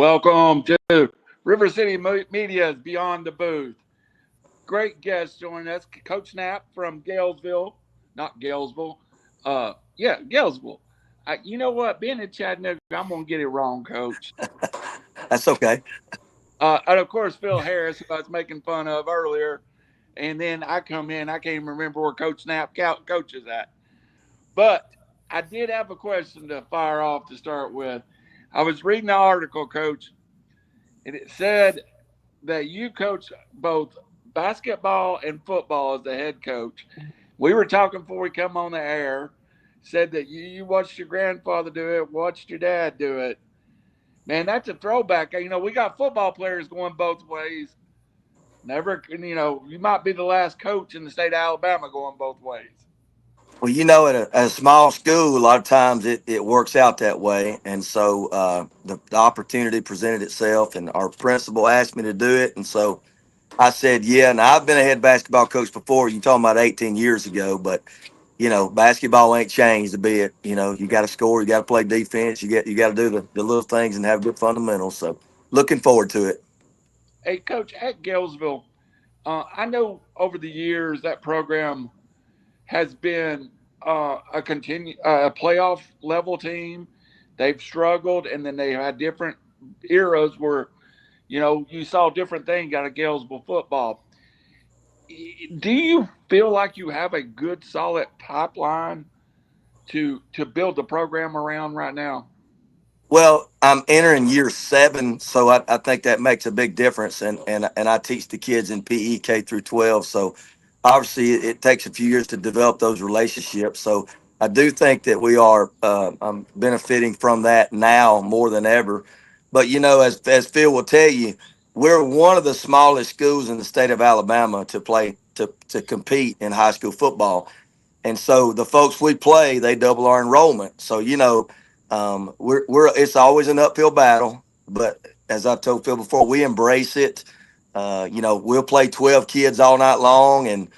Welcome to River City Media's Beyond the Booth. Great guest joining us, Coach Knapp from Gaylesville, not Gaylesville. Gaylesville. You know what? Being in Chattanooga, I'm going to get it wrong, Coach. That's okay. And of course, Phil Harris, who I was making fun of earlier. And then I come in, I can't even remember where Coach Knapp coaches at. But I did have a question to fire off to start with. I was reading the article, Coach, and it said that you coach both basketball and football as the head coach. We were talking before we come on the air, said that you watched your grandfather do it, watched your dad do it. Man, that's a throwback. You know, we got football players going both ways. Never, you might be the last coach in the state of Alabama going both ways. Well, at a small school, a lot of times it works out that way. And so the opportunity presented itself, and our principal asked me to do it. And so I said, yeah. And I've been a head basketball coach before. You're talking about 18 years ago. But, basketball ain't changed a bit. You got to score. You got to play defense. You got to do the little things and have good fundamentals. So looking forward to it. Hey, Coach, at Gaylesville, I know over the years that program has been a playoff level team. They've struggled, and then they had different eras where, you saw different things out of Gaylesville football. Do you feel like you have a good, solid pipeline to build the program around right now? Well, I'm entering year 7, so I think that makes a big difference. And I teach the kids in PE K through 12. So obviously it takes a few years to develop those relationships. So I do think that we are benefiting from that now more than ever. But, as Phil will tell you, we're one of the smallest schools in the state of Alabama to compete in high school football. And so the folks we play, they double our enrollment. So, it's always an uphill battle, but as I've told Phil before, we embrace it. We'll play 12 kids all night long and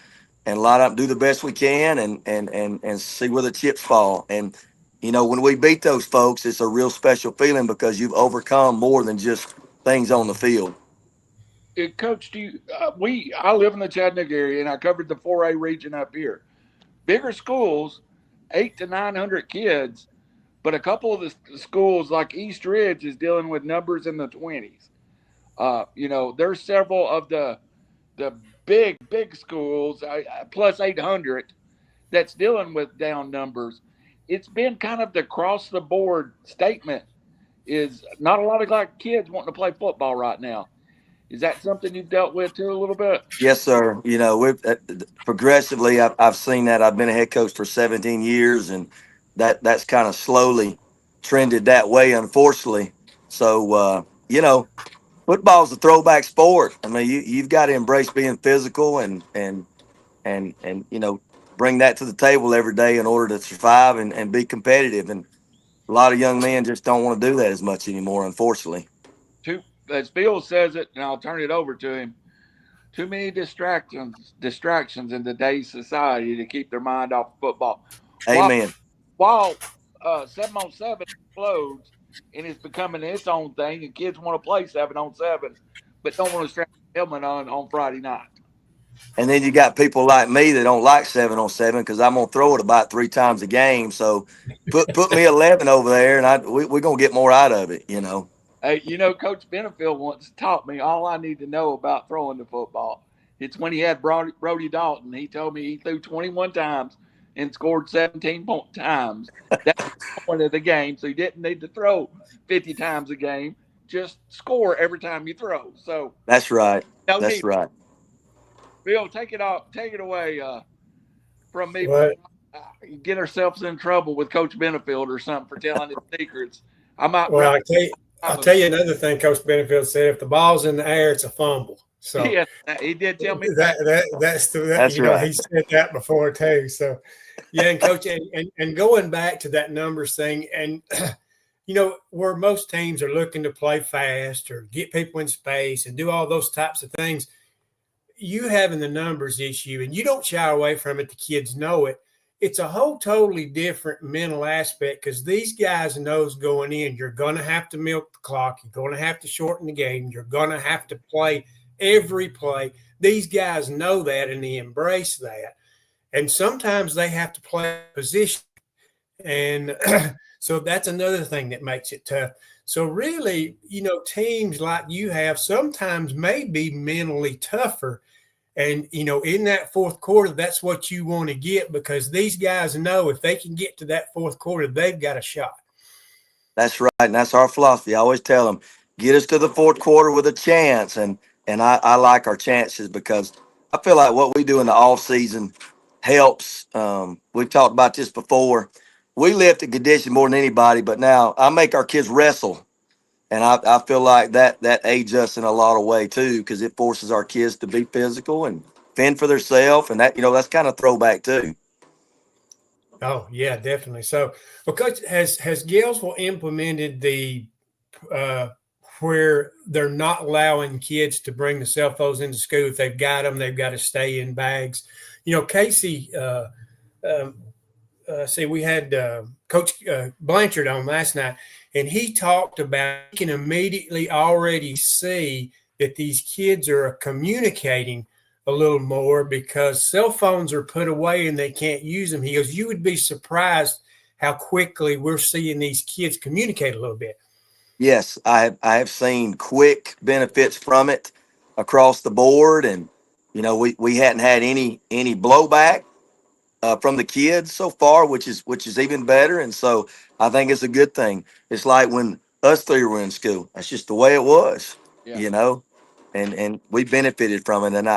line up, do the best we can and see where the chips fall. And, when we beat those folks, it's a real special feeling because you've overcome more than just things on the field. Coach, I live in the Chattanooga area, and I covered the 4A region up here. Bigger schools, 800 to 900 kids, but a couple of the schools like East Ridge is dealing with numbers in the 20s. There's several of the big schools, plus 800, that's dealing with down numbers. It's been kind of the across the board statement is not a lot of kids wanting to play football right now. Is that something you've dealt with too a little bit? Yes, sir. We've progressively, I've seen that. I've been a head coach for 17 years, and that's kind of slowly trended that way, unfortunately. So, football's a throwback sport. I mean, you've got to embrace being physical and bring that to the table every day in order to survive and be competitive. And a lot of young men just don't want to do that as much anymore, unfortunately. As Phil says it, and I'll turn it over to him, too many distractions in today's society to keep their mind off football. Amen. While 7-on-7 explodes and it's becoming its own thing, and kids want to play 7-on-7, but don't want to strap a helmet on Friday night. And then you got people like me that don't like 7-on-7 because I'm gonna throw it about 3 times a game. So put me 11 over there, and we're gonna get more out of it. Hey, Coach Benefield once taught me all I need to know about throwing the football. It's when he had Brody Dalton. He told me he threw 21 times and scored 17 times. That's the point of the game. So you didn't need to throw 50 times a game. Just score every time you throw. So that's right. That's right. Bill, take it away from me. Get ourselves in trouble with Coach Benefield or something for telling his secrets. I'll tell you another thing Coach Benefield said. If the ball's in the air, it's a fumble. So yeah, he did tell me that's right. He said that before too. So yeah, and Coach, and going back to that numbers thing, and where most teams are looking to play fast or get people in space and do all those types of things, you having the numbers issue, and you don't shy away from it. The kids know it. it's a whole totally different mental aspect because these guys knows going in, you're going to have to milk the clock. You're going to have to shorten the game. You're going to have to play every play. These guys know that and they embrace that. And sometimes they have to play position. And so that's another thing that makes it tough. So really, teams like you have sometimes may be mentally tougher. And, in that fourth quarter, that's what you want to get because these guys know if they can get to that fourth quarter, they've got a shot. That's right. And that's our philosophy. I always tell them, get us to the fourth quarter with a chance. And I like our chances because I feel like what we do in the off season helps. We've talked about this before. We lift and condition more than anybody, but now I make our kids wrestle. And I feel like that aids us in a lot of way too, because it forces our kids to be physical and fend for themselves. And that, that's kind of throwback too. Oh yeah, definitely. So, because has Gaylesville implemented the where they're not allowing kids to bring the cell phones into school? If they've got them, they've got to stay in bags. Casey. See, we had Coach Blanchard on last night, and he talked about he can immediately already see that these kids are communicating a little more because cell phones are put away and they can't use them. He goes, you would be surprised how quickly we're seeing these kids communicate a little bit. Yes, I have seen quick benefits from it across the board, and we hadn't had any blowback from the kids so far, which is even better. And so I think it's a good thing. It's like when us three were in school. That's just the way it was, and we benefited from it. And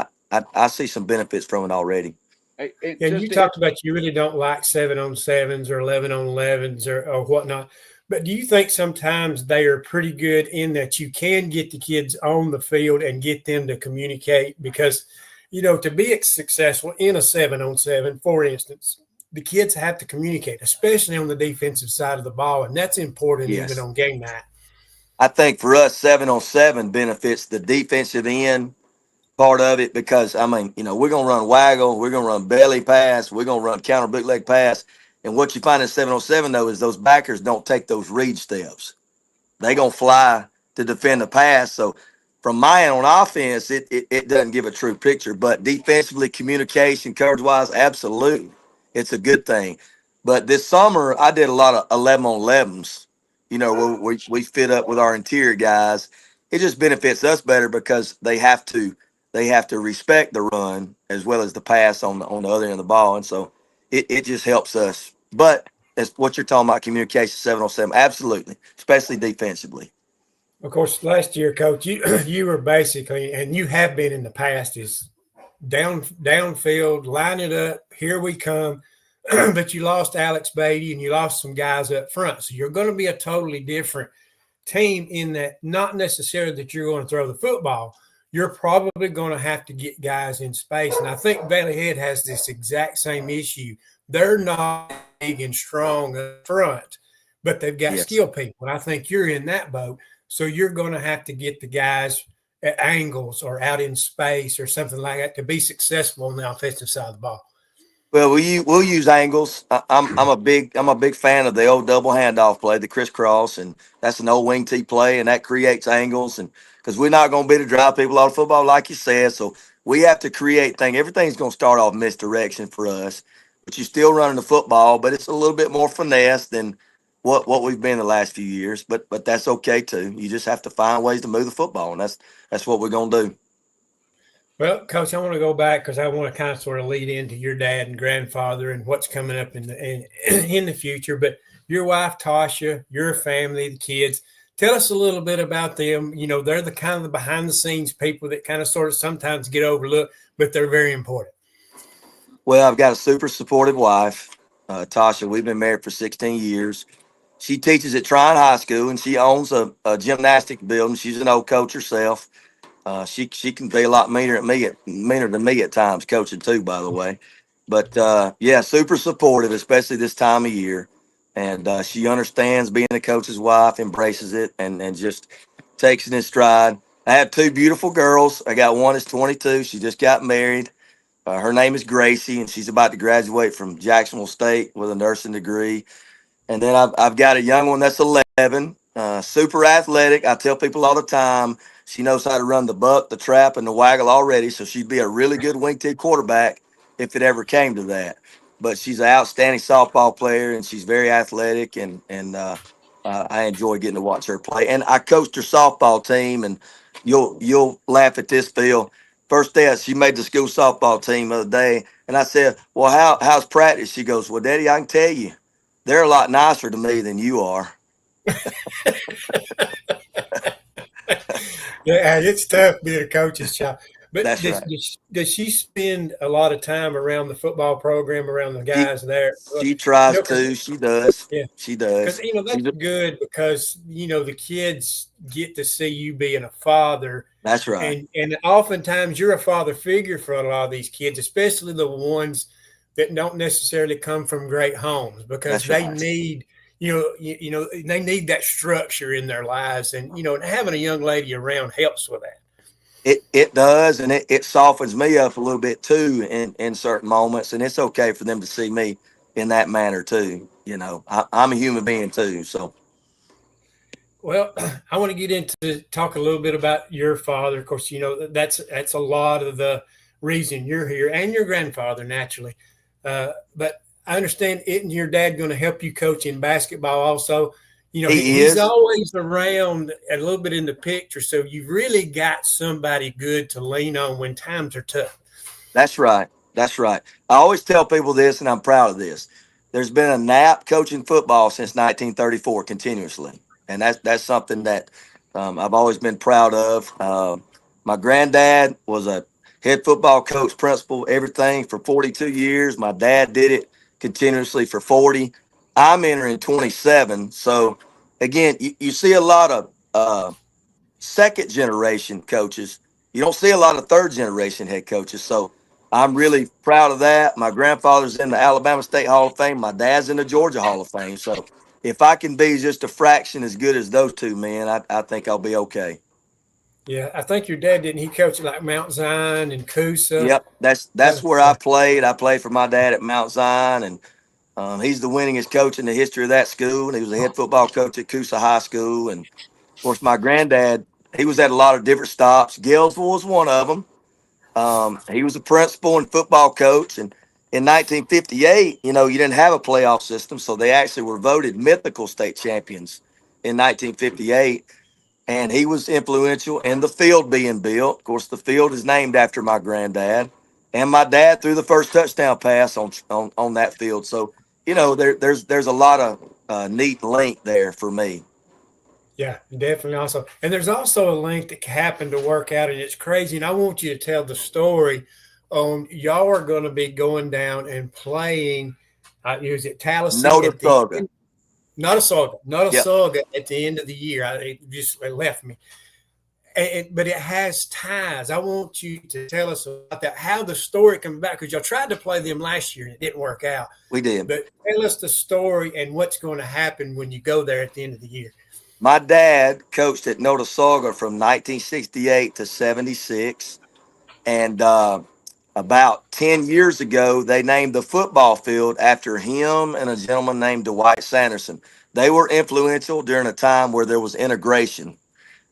I see some benefits from it already. And you talked about you really don't like 7-on-7s or 11-on-11s or whatnot. But do you think sometimes they are pretty good in that you can get the kids on the field and get them to communicate? Because to be successful in a 7-on-7, for instance, the kids have to communicate, especially on the defensive side of the ball. And that's important even on game night. I think for us, 7-on-7 benefits the defensive end part of it because, we're going to run waggle, we're going to run belly pass, we're going to run counter bootleg pass. And what you find in 7-on-7, though, is those backers don't take those read steps. They're going to fly to defend the pass. So, from my end on offense, it doesn't give a true picture. But defensively, communication, coverage-wise, absolutely. It's a good thing. But this summer, I did a lot of 11-on-11s, where we fit up with our interior guys. It just benefits us better because they have to respect the run as well as the pass on the other end of the ball. And so it just helps us. But that's what you're talking about, communication, 7-on-7, absolutely, especially defensively. Of course, last year, Coach, you were basically, and you have been in the past, is downfield, line it up, here we come. But you lost Alex Beatty and you lost some guys up front. So you're going to be a totally different team in that not necessarily that you're going to throw the football. You're probably going to have to get guys in space. And I think Valley Head has this exact same issue. They're not big and strong up front, but they've got skill people. And I think you're in that boat. So you're going to have to get the guys at angles or out in space or something like that to be successful on the offensive side of the ball. Well, we'll use angles. I'm a big fan of the old double handoff play, the crisscross, and that's an old wing T play, and that creates angles. And because we're not going to be able to drive people out of football, like you said, so we have to create things. Everything's going to start off misdirection for us, but you're still running the football, but it's a little bit more finesse than what we've been the last few years, but that's okay too. You just have to find ways to move the football, and that's what we're gonna do. Well, Coach, I want to go back because I want to kind of sort of lead into your dad and grandfather and what's coming up in the future. But your wife Tasha, your family, the kids, tell us a little bit about them. They're the kind of the behind the scenes people that kind of sort of sometimes get overlooked, but they're very important. Well, I've got a super supportive wife, Tasha. We've been married for 16 years. She teaches at Tryon High School, and she owns a gymnastic building. She's an old coach herself. She can be a lot meaner than me at times, coaching too, by the way. But super supportive, especially this time of year. And she understands being a coach's wife, embraces it, and just takes it in stride. I have two beautiful girls. I got one that's 22. She just got married. Her name is Gracie, and she's about to graduate from Jacksonville State with a nursing degree. And then I've got a young one that's 11, super athletic. I tell people all the time, she knows how to run the buck, the trap, and the waggle already. So she'd be a really good wing tee quarterback if it ever came to that. But she's an outstanding softball player, and she's very athletic, and I enjoy getting to watch her play. And I coached her softball team, and you'll laugh at this, Phil. First day, she made the school softball team the other day, and I said, "Well, how's practice?" She goes, "Well, Daddy, I can tell you, they're a lot nicer to me than you are." Yeah, it's tough being a coach's child. But That's right. does she spend a lot of time around the football program, around the She, guys there? she tries 'Cause, to. She does. yeah, She does. because that's good because the kids get to see you being a father, That's right. and oftentimes you're a father figure for a lot of these kids, especially the ones that don't necessarily come from great homes, because That's they right. need they need that structure in their lives, and having a young lady around helps with that. It does, and it softens me up a little bit too in certain moments, and it's okay for them to see me in that manner too. I'm a human being too, so. Well, I want to get into talk a little bit about your father. Of course, that's a lot of the reason you're here, and your grandfather naturally. But I understand it and your dad going to help you coach in basketball also. He He's is. always around a little bit in the picture, so you've really got somebody good to lean on when times are tough. That's right. That's right. I always tell people this, and I'm proud of this. There's been a Knapp coaching football since 1934 continuously, and that's something that I've always been proud of. My granddad was a head football coach, principal, everything for 42 years. My dad did it continuously for 40. I'm entering 27, so again, you see a lot of second generation coaches. You don't see a lot of third generation head coaches. So I'm really proud of that. My grandfather's in the Alabama State Hall of Fame. My dad's in the Georgia Hall of Fame. So if I can be just a fraction as good as those two men, I think I'll be okay. Yeah, I think your dad didn't. He coached like Mount Zion and Coosa. Yep, that's where I played. I played for my dad at Mount Zion, and he's the winningest coach in the history of that school. And he was a head football coach at Coosa High School. And of course, my granddad, he was at a lot of different stops. Gaylesville was one of them. He was a principal and football coach. And in 1958, you didn't have a playoff system. So they actually were voted mythical state champions in 1958. And he was influential in the field being built. Of course, the field is named after my granddad. And my dad threw the first touchdown pass on that field. So, there's a lot of neat link there for me. Yeah, definitely. Also, and there's also a link that happened to work out, and it's crazy. And I want you to tell the story on y'all are going to be going down and playing. Is it Tallahassee at the Notasulga. end? Not a saga, not a Yep. saga at the end of the year. It left me. But it has ties. I want you to tell us about that, how the story comes back, because y'all tried to play them last year and it didn't work out. We did. But tell us the story and what's going to happen when you go there at the end of the year. My dad coached at Notasulga from 1968 to 76. And about 10 years ago, they named the football field after him and a gentleman named Dwight Sanderson. They were influential during a time where there was integration.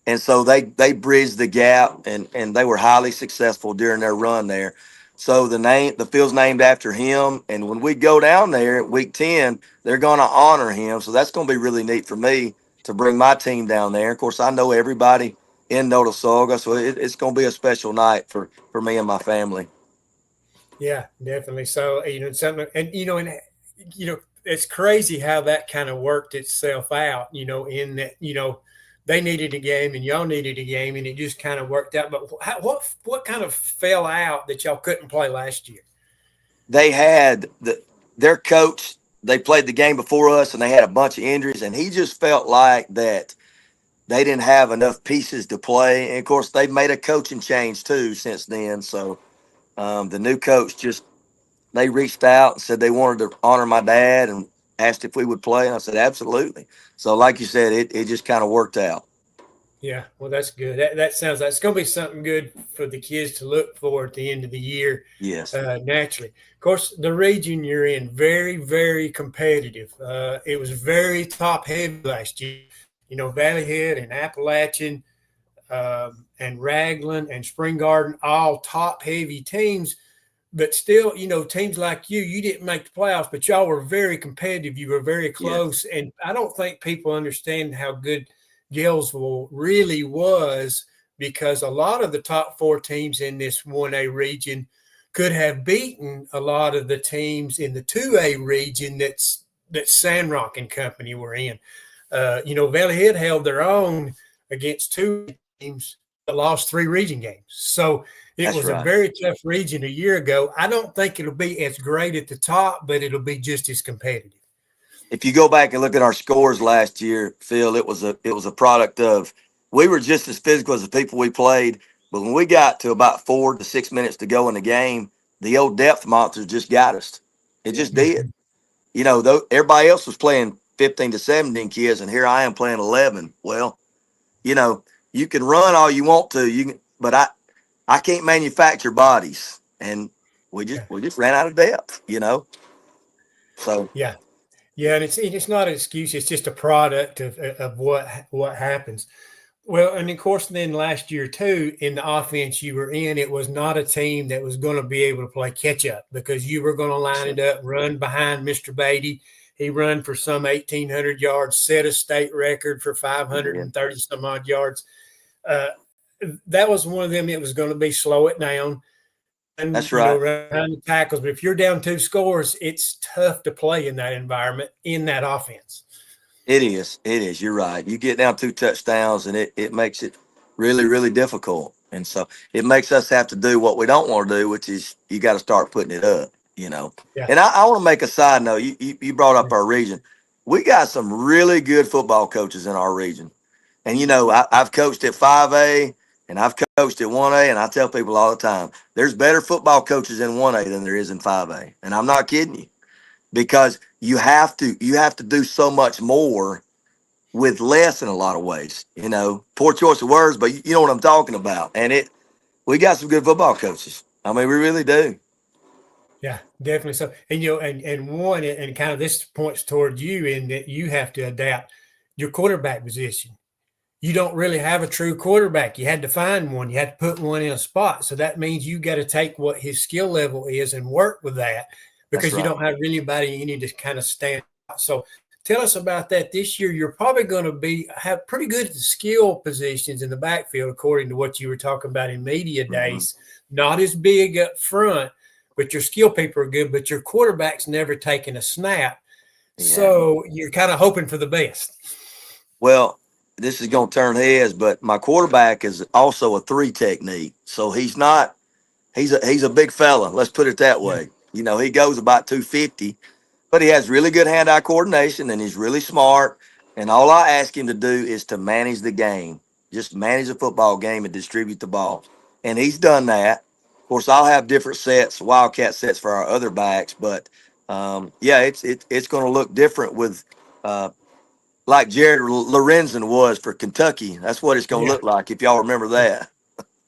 And so they bridged the gap, and they were highly successful during their run there. So the field's named after him. And when we go down there at week 10, they're going to honor him. So that's going to be really neat for me to bring my team down there. Of course, I know everybody in Notasulga, so it's going to be a special night for me and my family. Yeah, definitely. So something, and it's crazy how that kind of worked itself out. In that they needed a game and y'all needed a game, and it just kind of worked out. But what kind of fell out that y'all couldn't play last year? They had their coach. They played the game before us, and they had a bunch of injuries, and he just felt like that they didn't have enough pieces to play. And of course, they've made a coaching change too since then. So the new coach they reached out and said they wanted to honor my dad and asked if we would play. And I said, absolutely. So like you said, it just kind of worked out. Yeah, well, that's good. That sounds like it's going to be something good for the kids to look for at the end of the year. Yes. Naturally, of course, the region you're in, very, very competitive. It was very top heavy last year. You know, Valley Head and Appalachian and Raglan and Spring Garden, all top heavy teams. But still, you know, teams like you didn't make the playoffs, but y'all were very competitive. You were very close. Yes. And I don't think people understand how good Gaylesville really was, because a lot of the top four teams in this 1A region could have beaten a lot of the teams in the 2A region that Sandrock and company were in. You know, Valley Head held their own against two teams that lost 3 region games. So it was a very tough region a year ago. I don't think it'll be as great at the top, but it'll be just as competitive. If you go back and look at our scores last year, Phil, it was a product of, we were just as physical as the people we played, but when we got to about 4 to 6 minutes to go in the game, the old depth monsters just got us. It just did. You know, though everybody else was playing 15 to 17 kids, and here I am playing 11. Well, you know, you can run all you want to, but I can't manufacture bodies, and we just ran out of depth, you know. So yeah, and it's not an excuse; it's just a product of what happens. Well, and of course, then last year too, in the offense you were in, it was not a team that was going to be able to play catch up, because you were going to line it up, run behind Mr. Beatty. He run for some 1,800 yards, set a state record for 530 some odd yards. That was one of them. It was going to be slow it down. And, that's right. You know, run the tackles. But if you're down 2 scores, it's tough to play in that environment, in that offense. It is. It is. You're right. You get down 2 touchdowns, and it makes it really, really difficult. And so it makes us have to do what we don't want to do, which is you got to start putting it up, you know. Yeah. And I want to make a side note. You brought up our region. We got some really good football coaches in our region. And, you know, I've coached at 5A, and I've coached at 1A, and I tell people all the time, there's better football coaches in 1A than there is in 5A. And I'm not kidding you, because you have to do so much more with less in a lot of ways. You know, poor choice of words, but you know what I'm talking about. And we got some good football coaches. I mean, we really do. Yeah, definitely so. And you know, and kind of this points toward you in that you have to adapt your quarterback position. You don't really have a true quarterback. You had to find one. You had to put one in a spot. So that means you got to take what his skill level is and work with that, because you don't have anybody in you to kind of stand out. So tell us about that this year. You're probably going to have pretty good skill positions in the backfield, according to what you were talking about in media days. Not as big up front, but your skill people are good, but your quarterback's never taken a snap. Yeah. So you're kind of hoping for the best. Well, this is going to turn heads, but my quarterback is also a 3 technique. So he's a big fella. Let's put it that way. Yeah. You know, he goes about 250, but he has really good hand-eye coordination, and he's really smart. And all I ask him to do is to manage the game, just manage the football game and distribute the ball. And he's done that. Of course, I'll have different sets, Wildcat sets for our other backs, but yeah, it's going to look different with like Jared Lorenzen was for Kentucky. That's what it's going to look like, if y'all remember that.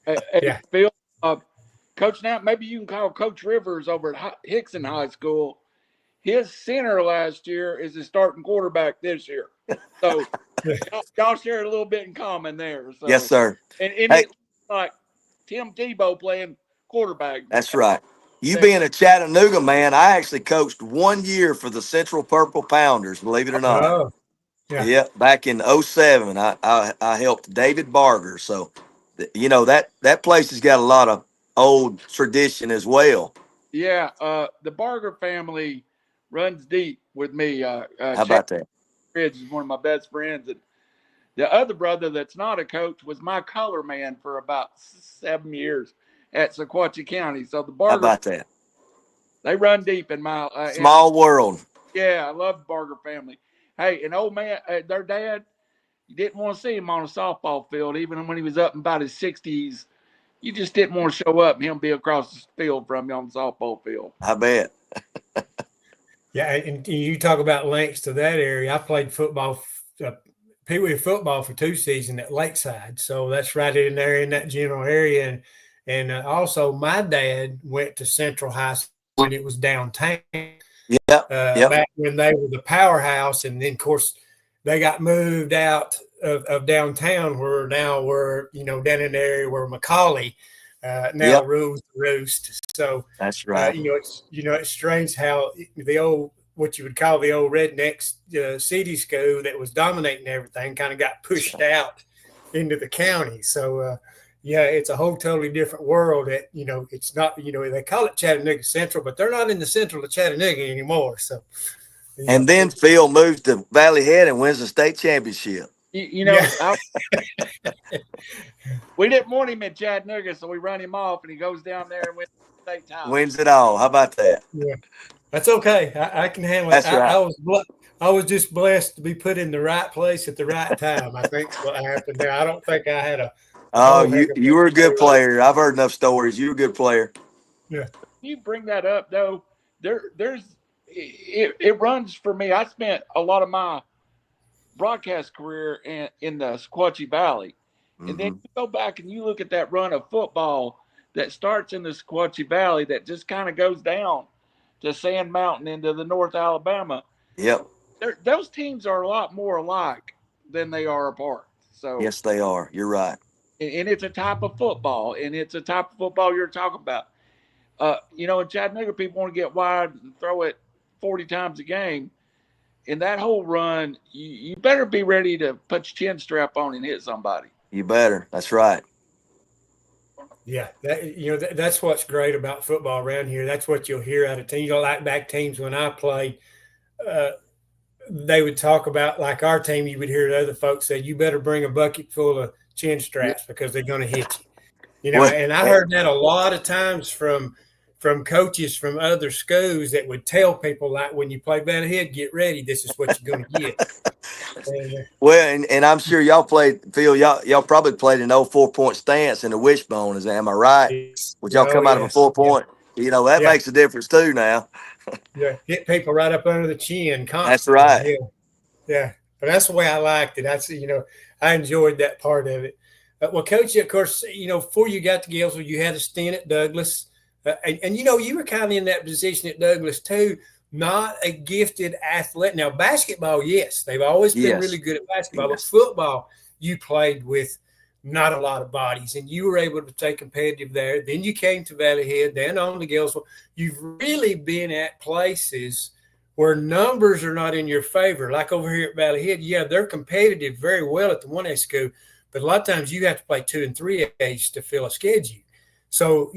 Hey, Phil, Coach Knapp, maybe you can call Coach Rivers over at Hickson High School. His center last year is his starting quarterback this year. So y'all share a little bit in common there. So. Yes, sir. And it looks like Tim Tebow playing quarterback. That's right. You being a Chattanooga man, I actually coached 1 year for the Central Purple Pounders, believe it or not. Oh. Yeah, back in 2007, I helped David Barger. So, you know, that place has got a lot of old tradition as well. Yeah, the Barger family runs deep with me. How about that? Ridge is one of my best friends. And the other brother that's not a coach was my color man for about 7 years at Sequatchie County. So the Barger. How about that? They run deep in my small world. Yeah, I love the Barger family. Hey, an old man, their dad, you didn't want to see him on a softball field, even when he was up in about his 60s. You just didn't want to show up and him be across the field from you on the softball field. I bet. Yeah, and you talk about links to that area. I played football Pee Wee football for 2 seasons at Lakeside. So that's right in there in that general area. And also my dad went to Central High School when it was downtown. Back when they were the powerhouse. And then, of course, they got moved out of downtown where now we're, down in the area where Macaulay now rules the roost. So that's right. It's strange how the old, what you would call the old redneck city school that was dominating everything kind of got pushed out into the county. So, it's a whole totally different world that, it's not, they call it Chattanooga Central, but they're not in the central of Chattanooga anymore. So, and then Phil moves to Valley Head and wins the state championship. We didn't want him in Chattanooga, so we run him off, and he goes down there and wins the state title. Wins it all. How about that? Yeah, that's okay. I can handle it. That's right. I was just blessed to be put in the right place at the right time. I think what happened there. I don't think I had a. Oh, you were a good player. I've heard enough stories. You were a good player. Yeah. You bring that up though. It runs for me. I spent a lot of my broadcast career in the Sequatchie Valley. And then you go back and you look at that run of football that starts in the Sequatchie Valley that just kind of goes down to Sand Mountain into the North Alabama. Yep. Those teams are a lot more alike than they are apart. So yes, they are. You're right. And it's a type of football, and it's a type of football you're talking about. In Chattanooga, people want to get wide and throw it 40 times a game. In that whole run, you better be ready to put your chin strap on and hit somebody. You better. That's right. Yeah, that's what's great about football around here. That's what you'll hear out of teams. Like back teams when I played, they would talk about, like our team, you would hear the other folks say, you better bring a bucket full of chin straps because they're going to hit you. And I heard that a lot of times from coaches from other schools that would tell people, like, when you play Valley Head, get ready. This is what you're going to get. Well, and I'm sure y'all played, Phil, y'all probably played an old 4-point stance in the wishbone. Am I right? Would y'all come out of a 4-point? Yeah. That makes a difference too now. Yeah, hit people right up under the chin constantly. That's right. Yeah. But that's the way I liked it. I enjoyed that part of it. Well, Coach, of course, before you got to Gaylesville, you had a stint at Douglas. And you were kind of in that position at Douglas too, not a gifted athlete. Now, basketball, yes, they've always been really good at basketball. But football, you played with not a lot of bodies, and you were able to stay competitive there. Then you came to Valley Head, then on to Gaylesville. You've really been at places where numbers are not in your favor. Like over here at Valley Head, they're competitive very well at the 1A school, but a lot of times you have to play 2 and 3As to fill a schedule. So,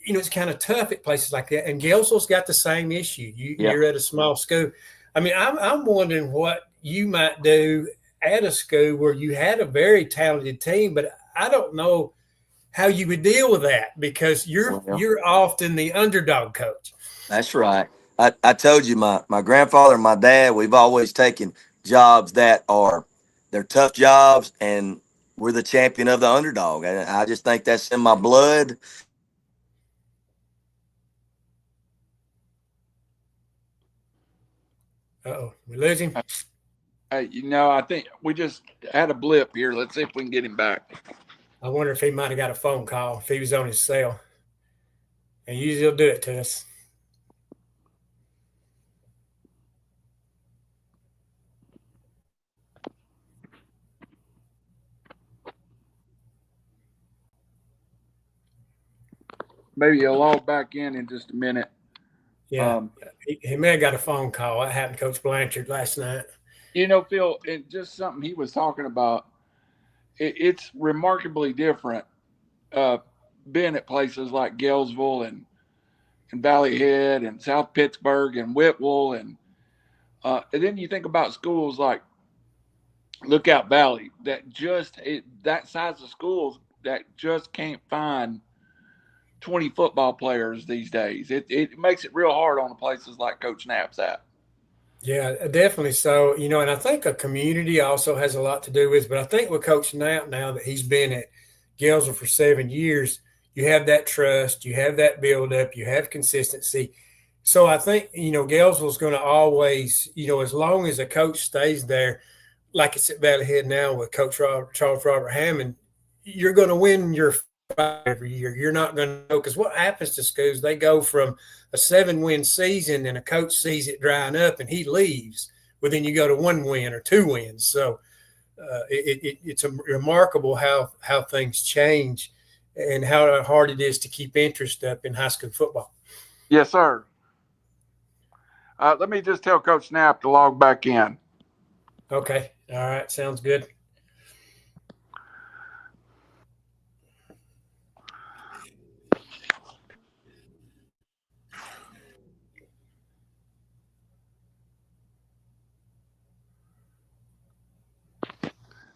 it's kind of tough at places like that. And Gaylesville's got the same issue. You're at a small school. I mean, I'm wondering what you might do at a school where you had a very talented team, but I don't know how you would deal with that because you're often the underdog coach. That's right. I told you, my grandfather and my dad, we've always taken jobs they're tough jobs, and we're the champion of the underdog. And I just think that's in my blood. Uh-oh, we lose him. I think we just had a blip here. Let's see if we can get him back. I wonder if he might have got a phone call if he was on his cell. And usually he'll do it to us. Maybe he'll log back in just a minute. Yeah, he may have got a phone call. That happened to Coach Blanchard last night. Phil, and just something he was talking about, it's remarkably different being at places like Gaylesville and Valley Head and South Pittsburgh and Whitwell. And then you think about schools like Lookout Valley that that size of schools that just can't find 20 football players these days. It makes it real hard on the places like Coach Knapp's at. Yeah, definitely so. And I think a community also has a lot to do with, but I think with Coach Knapp now that he's been at Gaylesville for 7 years, you have that trust, you have that build up, you have consistency. So I think, Gaylesville's going to always, as long as a coach stays there, like it's at Valley Head now with Coach Charles Robert Hammond, you're going to win your five every year. You're not going to know, because what happens to schools, they go from a 7-win season and a coach sees it drying up and he leaves. Well, then you go to 1 win or 2 wins. So it's remarkable how things change and how hard it is to keep interest up in high school football. Yes, sir. Let me just tell Coach Knapp to log back in. Okay. All right. Sounds good.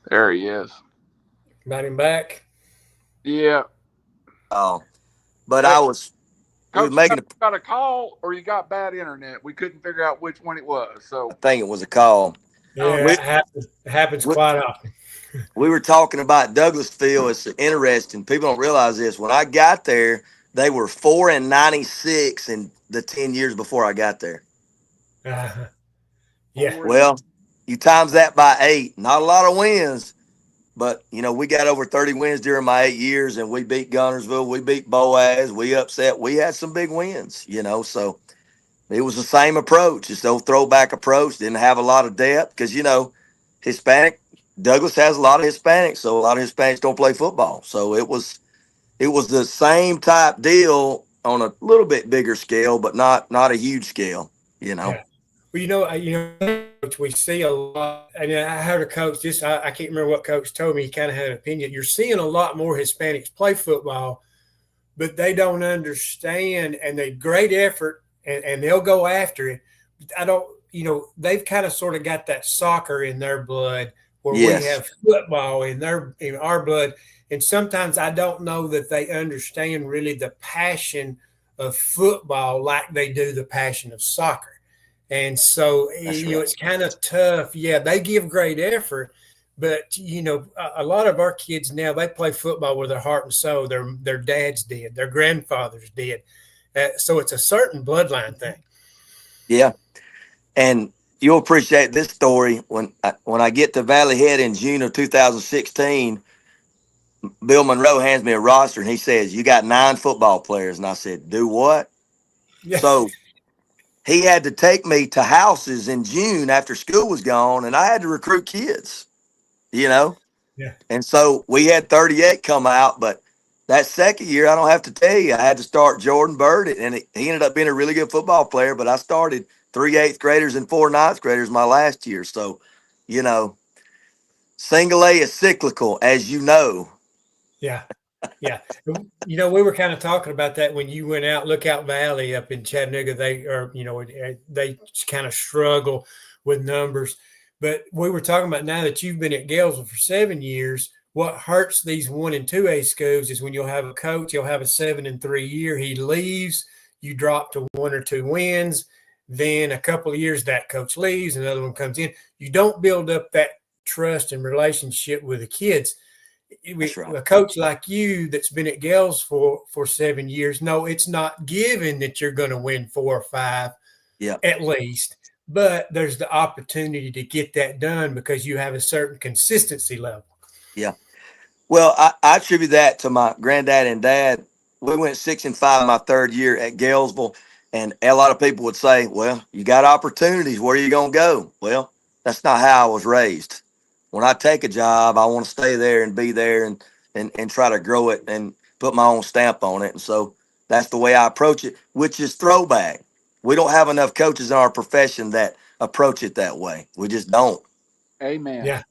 There he is. Got him back. Yeah. Oh, but Hey, I was Coach, making you got a call or you got bad internet? We couldn't figure out which one it was. So I think it was a call. Yeah, it happens quite often. We were talking about Douglasville. It's interesting. People don't realize this. When I got there, they were 4-96 in the 10 years before I got there. Yeah. Well, you times that by 8. Not a lot of wins, but we got over 30 wins during my 8 years, and we beat Gunnersville, we beat Boaz, we had some big wins. So it was the same approach, just the old throwback approach. Didn't have a lot of depth because Hispanic. Douglas has a lot of Hispanics, so a lot of Hispanics don't play football. So it was the same type deal on a little bit bigger scale, but not a huge scale. Yeah. Well, Coach, we see a lot. And I heard a coach. I can't remember what coach told me. He kind of had an opinion. You're seeing a lot more Hispanics play football, but they don't understand, and they great effort, and they'll go after it. I don't. They've kind of sort of got that soccer in their blood, where Yes. we have football in our blood. And sometimes I don't know that they understand really the passion of football like they do the passion of soccer. And so, it's kind of tough. Yeah, they give great effort, but, a lot of our kids now, they play football with their heart and soul. Their dads did, their grandfathers did. So it's a certain bloodline thing. Yeah. And you'll appreciate this story. When I get to Valley Head in June of 2016, Bill Monroe hands me a roster and he says, "You got 9 football players." And I said, "Do what?" Yeah. So he had to take me to houses in June after school was gone, and I had to recruit kids, Yeah. And so we had 38 come out, but that second year, I don't have to tell you, I had to start Jordan Bird, and he ended up being a really good football player, but I started 3 8th graders and 4 9th graders my last year. So, single A is cyclical, as you know. Yeah. Yeah. We were kind of talking about that when you went out, Lookout Valley up in Chattanooga. They kind of struggle with numbers. But we were talking about, now that you've been at Gaylesville for 7 years, what hurts these 1 and 2A schools is when you'll have a coach, you'll have a 7-3 year, he leaves, you drop to 1 or 2 wins. Then a couple of years, that coach leaves, another one comes in. You don't build up that trust and relationship with the kids. That's right. A coach like you that's been at Gales for 7 years, no, it's not given that you're going to win 4 or 5 at least, but there's the opportunity to get that done because you have a certain consistency level. Yeah. Well, I attribute that to my granddad and dad. We went 6-5 my 3rd year at Gaylesville, and a lot of people would say, "Well, you got opportunities. Where are you going to go?" Well, that's not how I was raised. When I take a job, I want to stay there and be there and try to grow it and put my own stamp on it. And so that's the way I approach it, which is throwback. We don't have enough coaches in our profession that approach it that way. We just don't. Amen.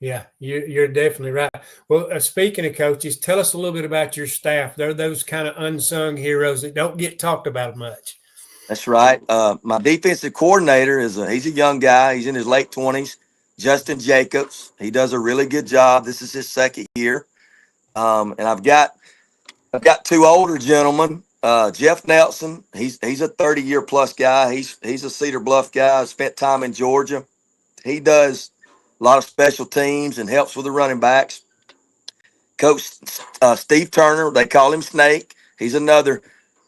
Yeah, you're definitely right. Well, speaking of coaches, tell us a little bit about your staff. They're those kind of unsung heroes that don't get talked about much. That's right. My defensive coordinator he's a young guy. He's in his late 20s. Justin Jacobs. He does a really good job. This is his 2nd year. And I've got 2 older gentlemen. Jeff Nelson. He's a 30-year plus guy. He's a Cedar Bluff guy. Spent time in Georgia. He does a lot of special teams and helps with the running backs. Coach Steve Turner, they call him Snake. He's another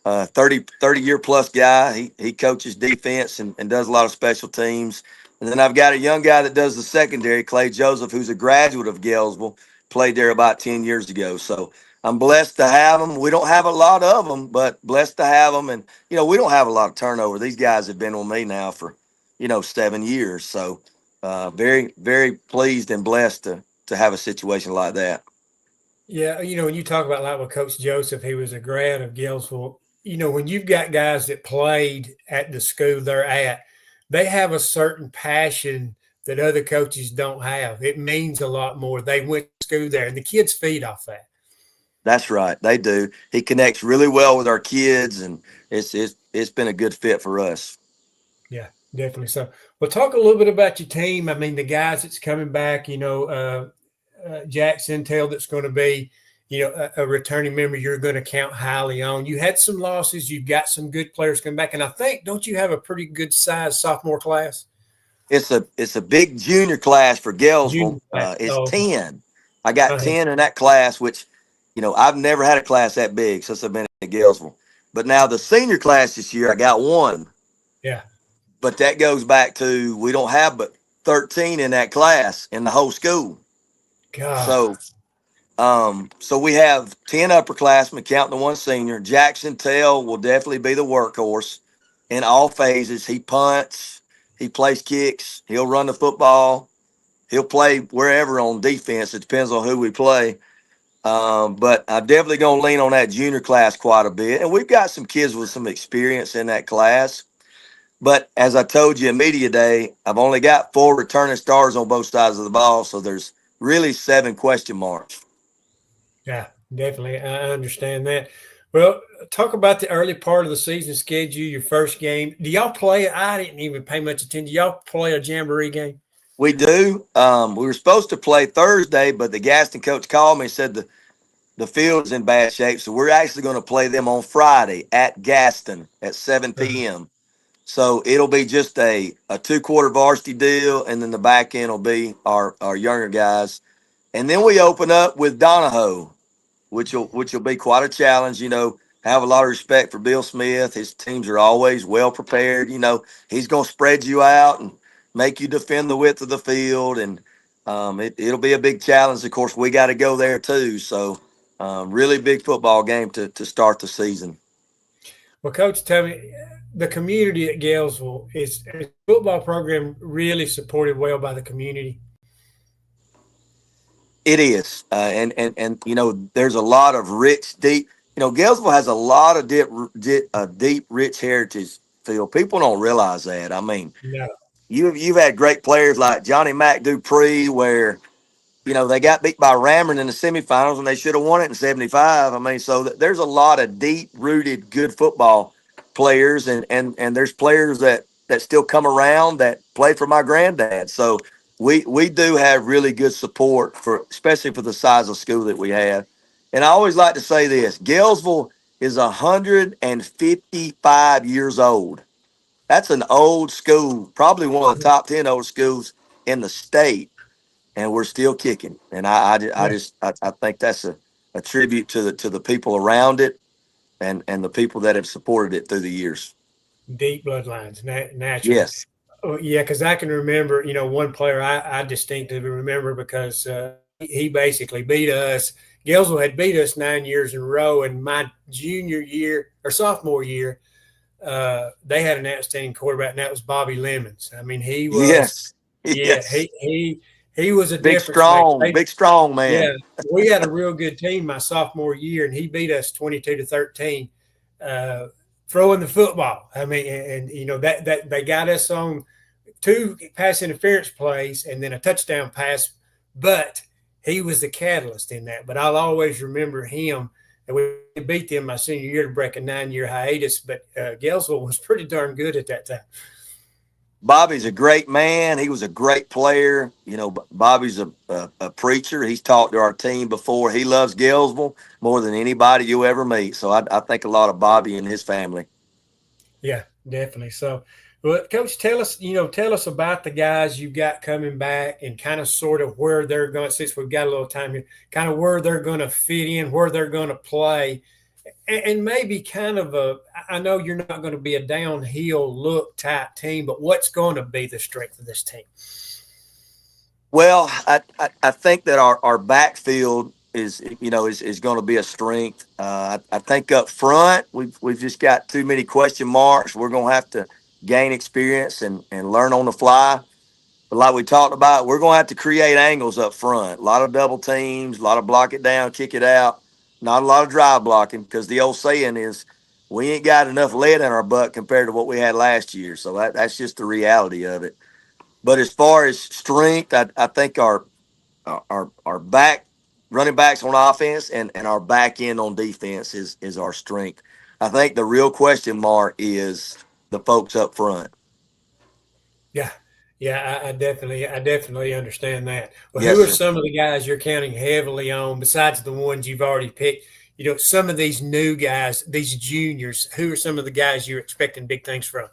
30-year plus guy. He coaches defense and does a lot of special teams. And then I've got a young guy that does the secondary, Clay Joseph, who's a graduate of Gaylesville, played there about 10 years ago. So I'm blessed to have them. We don't have a lot of them, but blessed to have them. And, we don't have a lot of turnover. These guys have been with me now for, 7 years. So very, very pleased and blessed to have a situation like that. Yeah, when you talk about like with Coach Joseph, he was a grad of Gaylesville. When you've got guys that played at the school they're at, they have a certain passion that other coaches don't have. It means a lot more. They went to school there, and the kids feed off that. That's right. They do. He connects really well with our kids, and it's been a good fit for us. Yeah, definitely. So, well, talk a little bit about your team. I mean, the guys that's coming back, Jackson Tell that's going to be, a returning member you're going to count highly on. You had some losses. You've got some good players coming back. And I think, don't you have a pretty good size sophomore class? It's a big junior class for Gaylesville. It's 10. I got 10 in that class, which, I've never had a class that big since I've been at Gaylesville. But now the senior class this year, I got 1. Yeah. But that goes back to we don't have but 13 in that class in the whole school. God. So we have 10 upperclassmen, counting the 1 senior. Jackson Tell will definitely be the workhorse in all phases. He punts, he plays kicks, he'll run the football, he'll play wherever on defense. It depends on who we play. But I'm definitely going to lean on that junior class quite a bit. And we've got some kids with some experience in that class. But as I told you in media day, I've only got 4 returning stars on both sides of the ball. So there's really 7 question marks. Yeah, definitely. I understand that. Well, talk about the early part of the season schedule, your first game. Do y'all play? I didn't even pay much attention. Do y'all play a jamboree game? We do. We were supposed to play Thursday, but the Gaston coach called me and said the field's in bad shape. So we're actually going to play them on Friday at Gaston at 7 p.m. So it'll be just a 2-quarter varsity deal, and then the back end will be our younger guys. And then we open up with Donahoe, which will be quite a challenge. Have a lot of respect for Bill Smith. His teams are always well prepared. He's going to spread you out and make you defend the width of the field, and it'll be a big challenge. Of course, we got to go there too. So really big football game to start the season. Well, Coach, tell me, the community at Gaylesville, is the football program really supported well by the community? It is, and there's a lot of rich, deep. Gaylesville has a lot of deep, rich heritage. Phil, people don't realize that. I mean, no. You've had great players like Johnny Mac Dupree, where they got beat by Ramron in the semifinals and they should have won it in 75. I mean, so there's a lot of deep-rooted, good football players, and there's players that still come around that play for my granddad. So we do have really good support especially for the size of school that we have. And I always like to say this: Gaylesville is 155 years old. That's an old school, probably one of the top 10 old schools in the state, and we're still kicking. And I think that's a tribute to the people around it and the people that have supported it through the years. Deep bloodlines, naturally. Yes. Oh, yeah, because I can remember, one player I distinctively remember because he basically beat us. Gaylesville had beat us 9 years in a row, and my junior year or sophomore year, they had an outstanding quarterback, and that was Bobby Lemons. I mean, he was, he was a big strong man. Yeah, we had a real good team my sophomore year, and he beat us 22-13, throwing the football. I mean, and that they got us on 2 pass interference plays and then a touchdown pass, but he was the catalyst in that. But I'll always remember him. And we beat them my senior year to break a 9-year hiatus, but Gaylesville was pretty darn good at that time. Bobby's a great man. He was a great player. Bobby's a preacher. He's talked to our team before. He loves Gaylesville more than anybody you ever meet. So I think a lot of Bobby and his family. Yeah, definitely. So, well, Coach, tell us about the guys you've got coming back and kind of sort of where they're going, since we've got a little time here, kind of where they're going to fit in, where they're going to play. and maybe kind of I know you're not going to be a downhill look type team, but what's going to be the strength of this team? Well, I think that our backfield is going to be a strength. I think up front we've just got too many question marks. We're going to have to gain experience and learn on the fly. But like we talked about, we're going to have to create angles up front. A lot of double teams, a lot of block it down, kick it out. Not a lot of drive blocking, because the old saying is we ain't got enough lead in our butt compared to what we had last year. So that's just the reality of it. But as far as strength, I think our back running backs on offense and our back end on defense is our strength. I think the real question mark is the folks up front. Yeah. Yeah, I definitely understand that. Well, Yes, who are sir. some of the guys you're counting heavily on besides the ones you've already picked? Some of these new guys, these juniors, who are some of the guys you're expecting big things from?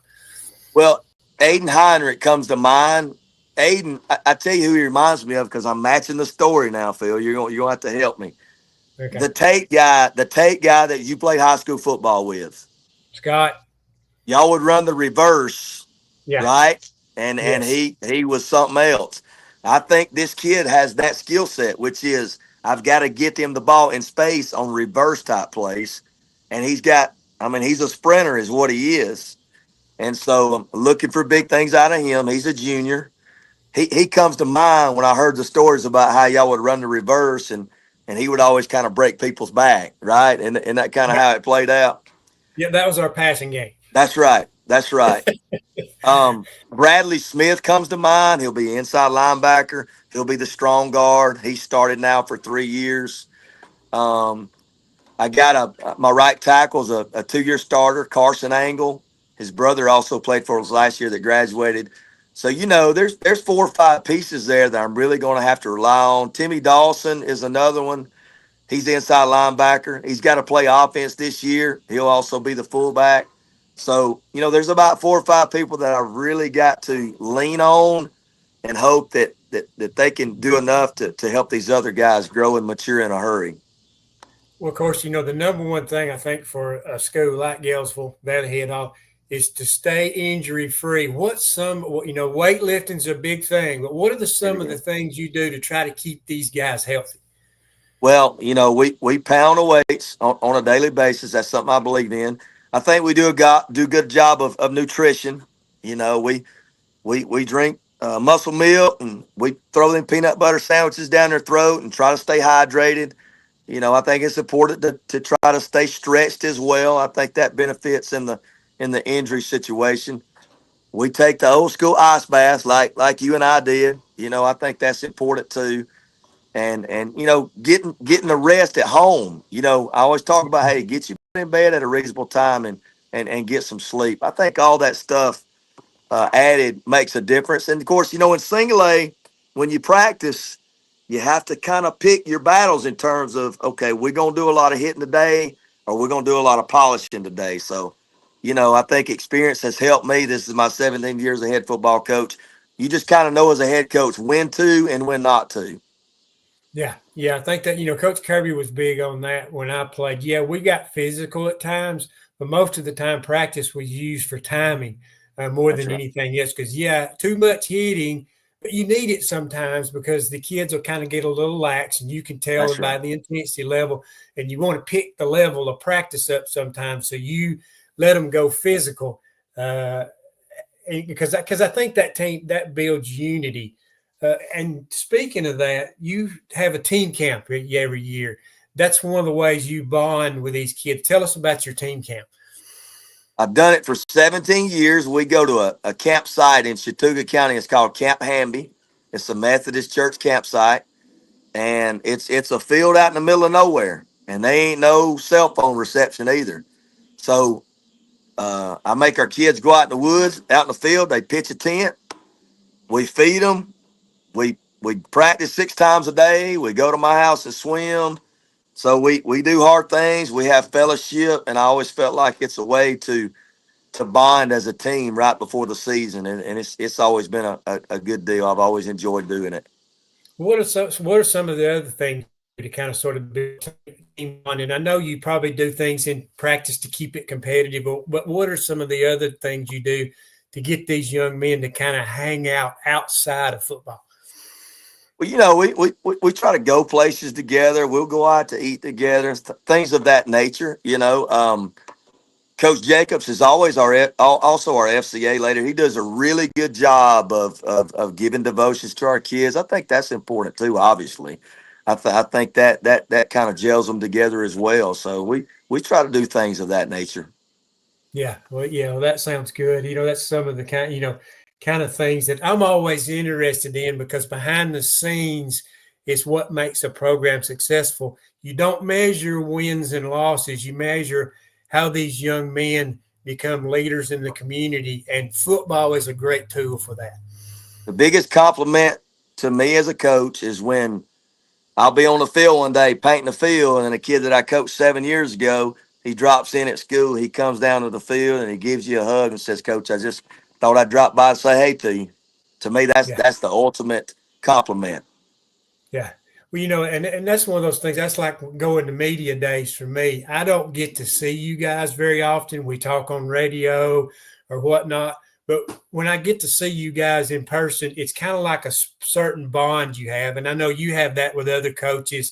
Well, Aiden Heinrich comes to mind. Aiden, I tell you who he reminds me of, because I'm matching the story now, Phil. You're gonna have to help me. Okay. The Tate guy that you played high school football with. Scott. Y'all would run the reverse, Yeah. right? And Yes. he was something else. I think this kid has that skill set, which is I've got to get him the ball in space on reverse type plays. And he's a sprinter is what he is. And so I'm looking for big things out of him. He's a junior. He comes to mind when I heard the stories about how y'all would run the reverse, and he would always kind of break people's back, right? And that kind of Yeah. how it played out. Yeah, that was our passing game. That's right. That's right. Bradley Smith comes to mind. He'll be inside linebacker. He'll be the strong guard. He started now for 3 years. Um, I got my right tackle's a 2-year starter, Carson Angle. His brother also played for us last year that graduated. So there's 4 or 5 pieces there that I'm really going to have to rely on. Timmy Dawson is another one. He's the inside linebacker. He's got to play offense this year. He'll also be the fullback. So there's about 4 or 5 people that I really got to lean on and hope that they can do enough to help these other guys grow and mature in a hurry. Well, of course, the number one thing I think for a school like Gaylesville, that'll head off, is to stay injury free. Weightlifting's a big thing, but what are some of the things you do to try to keep these guys healthy? Well, we pound the weights on a daily basis. That's something I believe in. I think we do a good job of nutrition. We drink muscle milk, and we throw them peanut butter sandwiches down their throat and try to stay hydrated. I think it's important to try to stay stretched as well. I think that benefits in the injury situation. We take the old school ice baths like you and I did. I think that's important too. And getting the rest at home. I always talk about, hey, get you in bed at a reasonable time and get some sleep. I think all that stuff added makes a difference. And of course, in single A, when you practice, you have to kind of pick your battles in terms of, okay, we're going to do a lot of hitting today, or we're going to do a lot of polishing today. So, I think experience has helped me. This is my 17 years as a head football coach. You just kind of know as a head coach when to and when not to. Yeah, I think that Coach Kirby was big on that when I played. Yeah, we got physical at times, but most of the time practice was used for timing more That's than right. anything else. Because too much hitting, but you need it sometimes because the kids will kind of get a little lax, and you can tell That's it by right. the intensity level. And you want to pick the level of practice up sometimes, so you let them go physical. Because I think that team that builds unity. And speaking of that, you have a team camp every year. That's one of the ways you bond with these kids. Tell us about your team camp. I've done it for 17 years. We go to a campsite in Chattooga County. It's called Camp Hamby. It's a Methodist church campsite, and it's a field out in the middle of nowhere, and they ain't no cell phone reception either. So I make our kids go out in the woods, out in the field. They pitch a tent. We feed them. We practice 6 times a day. We go to my house and swim. So we do hard things. We have fellowship, and I always felt like it's a way to bond as a team right before the season, and it's always been a good deal. I've always enjoyed doing it. What are some of the other things to kind of sort of build team on? And I know you probably do things in practice to keep it competitive, but what are some of the other things you do to get these young men to kind of hang out outside of football? Well, we try to go places together. We'll go out to eat together, things of that nature. Coach Jacobs is always also our FCA leader. He does a really good job of giving devotions to our kids. I think that's important too. Obviously, I think that kind of gels them together as well. So we try to do things of that nature. Yeah, well, that sounds good. That's some of the kind of things that I'm always interested in, because behind the scenes is what makes a program successful. You don't measure wins and losses. You measure how these young men become leaders in the community, and football is a great tool for that. The biggest compliment to me as a coach is when I'll be on the field one day painting the field, and a kid that I coached 7 years ago, he drops in at school. He comes down to the field and he gives you a hug and says, "Coach, I just thought I'd drop by and say hey to you." To me, that's the ultimate compliment. Yeah. Well, and that's one of those things. That's like going to media days for me. I don't get to see you guys very often. We talk on radio or whatnot. But when I get to see you guys in person, it's kind of like a certain bond you have. And I know you have that with other coaches,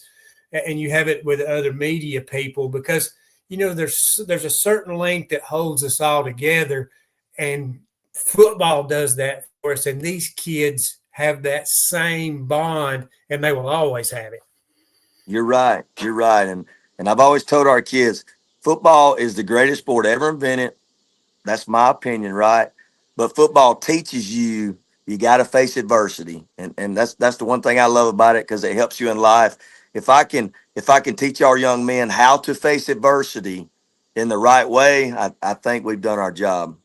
and you have it with other media people, because, there's a certain link that holds us all together. And football does that for us. And these kids have that same bond, and they will always have it. You're right. And I've always told our kids, football is the greatest sport ever invented. That's my opinion, right? But football teaches you got to face adversity, and that's the one thing I love about it, because it helps you in life. If I can teach our young men how to face adversity in the right way, I think we've done our job.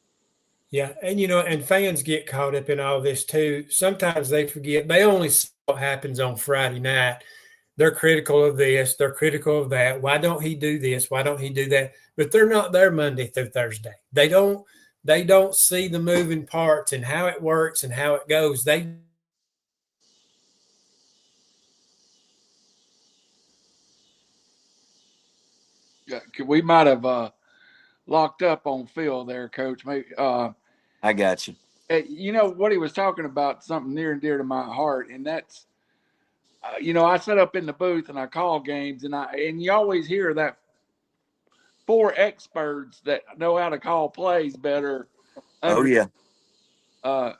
Yeah, and and fans get caught up in all this too. Sometimes they forget. They only see what happens on Friday night. They're critical of this. They're critical of that. Why don't he do this? Why don't he do that? But they're not there Monday through Thursday. They don't see the moving parts and how it works and how it goes. We might have locked up on Phil there, Coach. Maybe, I got you. What he was talking about, something near and dear to my heart, and that's, I sit up in the booth and I call games, and you always hear that 4 experts that know how to call plays better. Oh yeah. How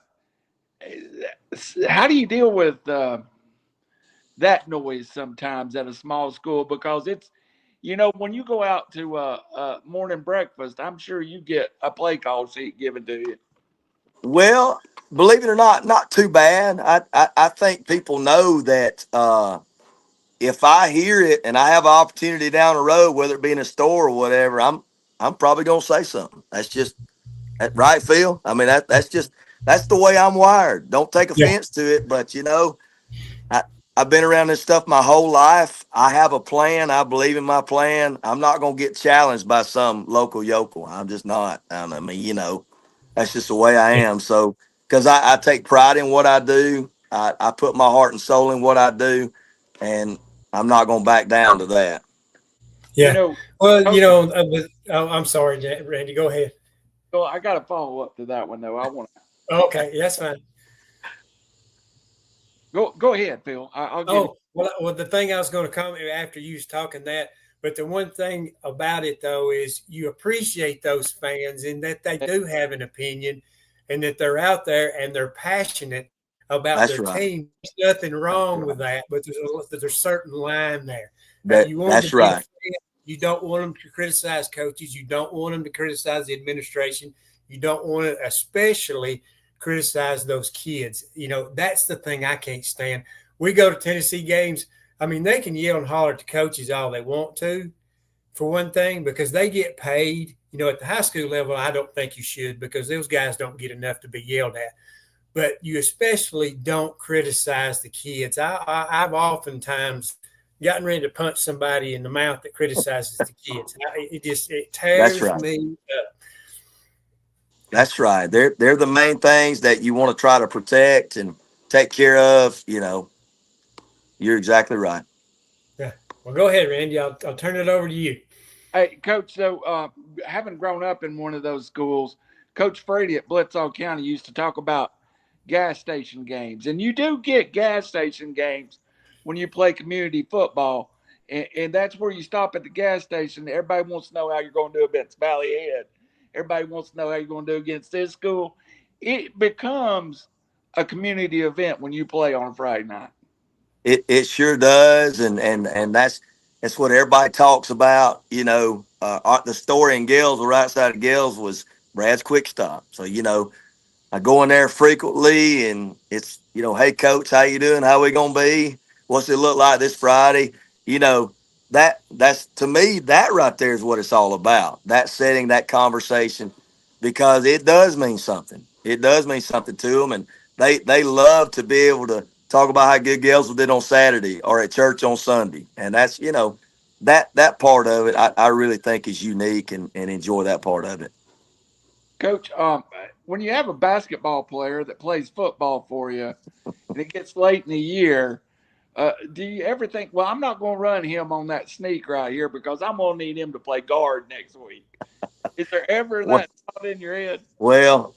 do you deal with that noise sometimes at a small school? Because it's, when you go out to morning breakfast, I'm sure you get a play call sheet given to you. Well, believe it or not too bad. I think people know that if I hear it and I have an opportunity down the road, whether it be in a store or whatever, I'm probably gonna say something. That's just right, Phil. I mean, that's the way I'm wired. Don't take offense to it, but I've been around this stuff my whole life. I have a plan. I believe in my plan. I'm not gonna get challenged by some local yokel. I'm just not. I mean, that's just the way I am. So, because I take pride in what I do, I put my heart and soul in what I do, and I'm not going to back down to that. Yeah. I'm sorry, Randy. Go ahead. Well, I got to follow up to that one though. I want to. Okay, that's fine. Go ahead, Phil. I'll give you. Well, the thing I was going to comment after you was talking that, but the one thing about it though is you appreciate those fans and that they do have an opinion, and that they're out there and they're passionate about their team. There's nothing wrong with that, but there's a certain line there. That's right. You don't want them to criticize coaches. You don't want them to criticize the administration. You don't want to especially criticize those kids. That's the thing I can't stand. We go to Tennessee games. I mean, they can yell and holler at the coaches all they want to, for one thing, because they get paid. At the high school level, I don't think you should, because those guys don't get enough to be yelled at. But you especially don't criticize the kids. I've oftentimes gotten ready to punch somebody in the mouth that criticizes the kids. It tears me up. That's right. They're the main things that you want to try to protect and take care of. You're exactly right. Yeah. Well, go ahead, Randy. I'll turn it over to you. Hey, Coach. So, having grown up in one of those schools, Coach Frady at Blitzall County used to talk about gas station games, and you do get gas station games when you play community football, and that's where you stop at the gas station. Everybody wants to know how you're going to do against Valley Head. Everybody wants to know how you're going to do against this school. It becomes a community event when you play on a Friday night. It sure does, and that's what everybody talks about. The story in Gales, right outside of Gales, was Brad's Quick Stop. So I go in there frequently, and it's hey coach, how you doing? How we gonna be? What's it look like this Friday? You know that's to me that right there is what it's all about. That setting, that conversation, because it does mean something. It does mean something to them, and they love to be able to talk about how good Gales did on Saturday or at church on Sunday, and that's that part of it. I really think is unique and enjoy that part of it. Coach, when you have a basketball player that plays football for you and it gets late in the year, do you ever think, well, I'm not going to run him on that sneak right here because I'm going to need him to play guard next week? Is there ever Well, that thought in your head? well,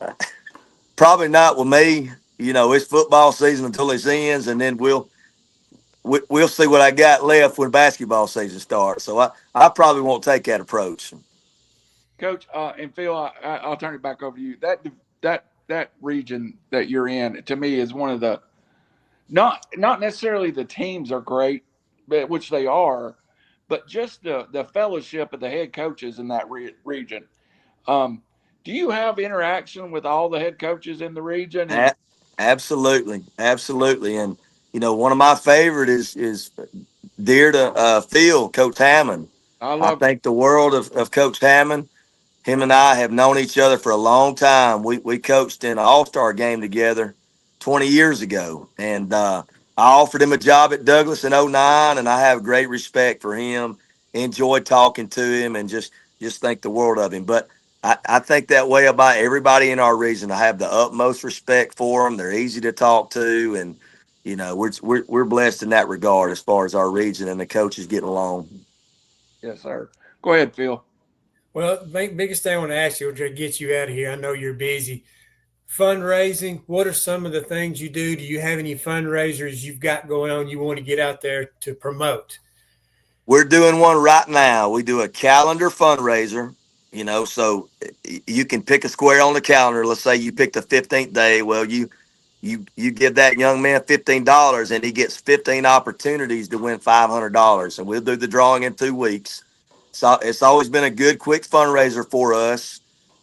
probably not with me. It's football season until it ends, and then we'll see what I got left when basketball season starts. So I probably won't take that approach. Coach, and Phil, I'll turn it back over to you. That region that you're in, to me, is one of the not necessarily the teams are great, but which they are, but just the fellowship of the head coaches in that region. Um, do you have interaction with all the head coaches in the region? And A- Absolutely, absolutely, and one of my favorite is dear to Phil, Coach Hammond. I I love think the world of Coach Hammond. Him and I have known each other for a long time. We coached in an All-Star game together 20 years ago, and I offered him a job at Douglas in '09, and I have great respect for him. Enjoyed talking to him, and just think the world of him. But I think that way about everybody in our region. I have the utmost respect for them. They're easy to talk to, and we're blessed in that regard as far as our region and the coaches getting along. yes, sir. Go ahead, Phil. Well, the biggest thing I want to ask you, to get you out of here, I know you're busy. Fundraising, what are some of the things you do? Do you have any fundraisers you've got going on you want to get out there to promote? We're doing one right now. We do a calendar fundraiser, so you can pick a square on the calendar. Let's say you pick the 15th day. Well, you give that young man $15 and he gets 15 opportunities to win $500. And we'll do the drawing in 2 weeks. So it's always been a good, quick fundraiser for us.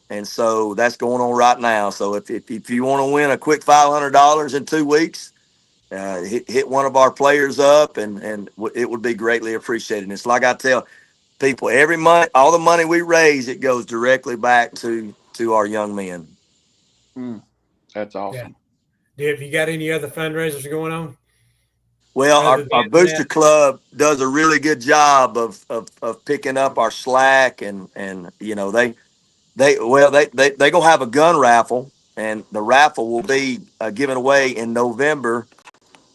And so that's going on right now. So if you want to win a quick $500 in 2 weeks, hit one of our players up, and it would be greatly appreciated. And it's like I tell people, every month, all the money we raise, it goes directly back to our young men. Mm, that's Yeah. awesome. Have you got any other fundraisers going on Well, other our than booster that? club does a really good job of picking up our slack, and they gonna have a gun raffle, and the raffle will be given away in November,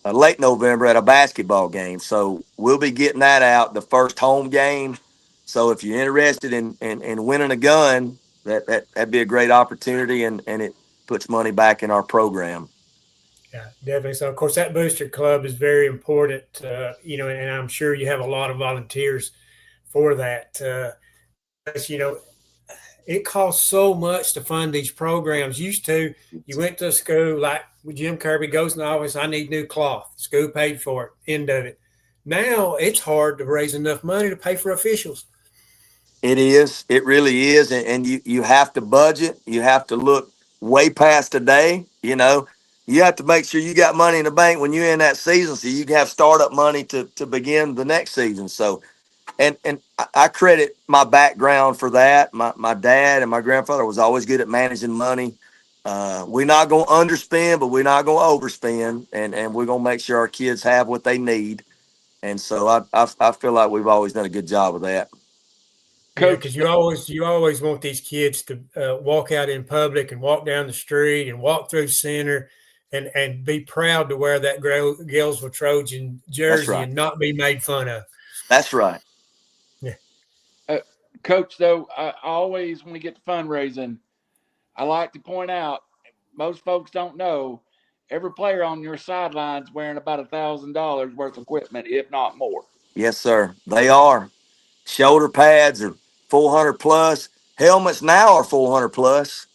late November at a basketball game. So we'll be getting that out the first home game. So if you're interested in winning a gun, that'd be a great opportunity, and it puts money back in our program. Yeah, definitely. So, of course, that booster club is very important, and I'm sure you have a lot of volunteers for that. Because, it costs so much to fund these programs. Used to, you went to a school like Jim Kirby goes in the office, I need new cloth. School paid for it, end of it. Now it's hard to raise enough money to pay for officials. It is. It really is. And you have to budget. You have to look way past today. You have to make sure you got money in the bank when you're in that season so you can have startup money to begin the next season. So, and I credit my background for that. My dad and my grandfather was always good at managing money. We're not going to underspend, but we're not going to overspend. And we're going to make sure our kids have what they need. And so I feel like we've always done a good job of that. Yeah, Coach, because you always want these kids to walk out in public and walk down the street and walk through center and be proud to wear that Gaylesville Trojan That's jersey right. and not be made fun of. That's right. Yeah. Coach, though, I always, when we get to fundraising, I like to point out most folks don't know every player on your sidelines wearing about $1,000 worth of equipment, if not more. Yes, sir. They are. Shoulder pads are 400 plus. Helmets now are 400 plus.